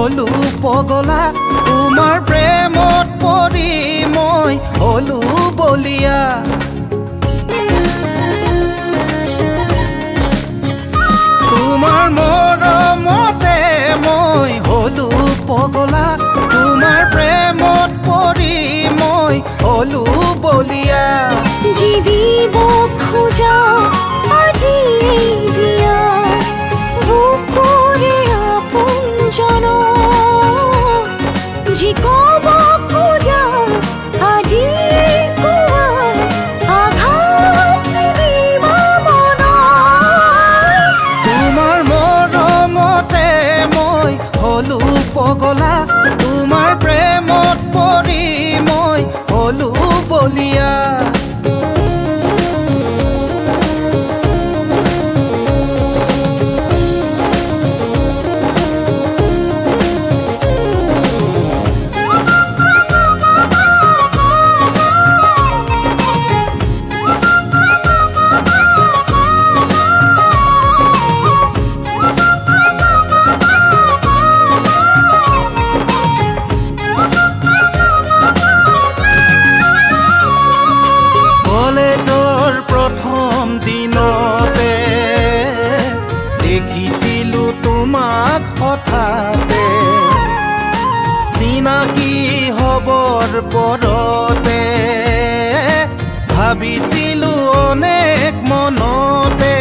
হলো পগলা তোমাৰ প্ৰেমত পৰি মই হলো বলিয়া তোমাৰ মৰমতে মই হলো পগলা তোমাৰ প্ৰেমত পৰি মই হলো বলিয়া যি দিব খোজা আজি দিয়া বুকুৰে আপোনজন যি কব খোজা আজি কোৱা আঘাত নিদিবা মনত তোমাৰ মৰমতে মই হলো পগলা তোমাৰ প্ৰেমত পৰি মই হলো বলিয়া প্ৰথম দিনতে দেখিছিলো তোমাক হঠাতে চিনাকি হবৰ পৰতে ভাবিছিলো অনেক মনতে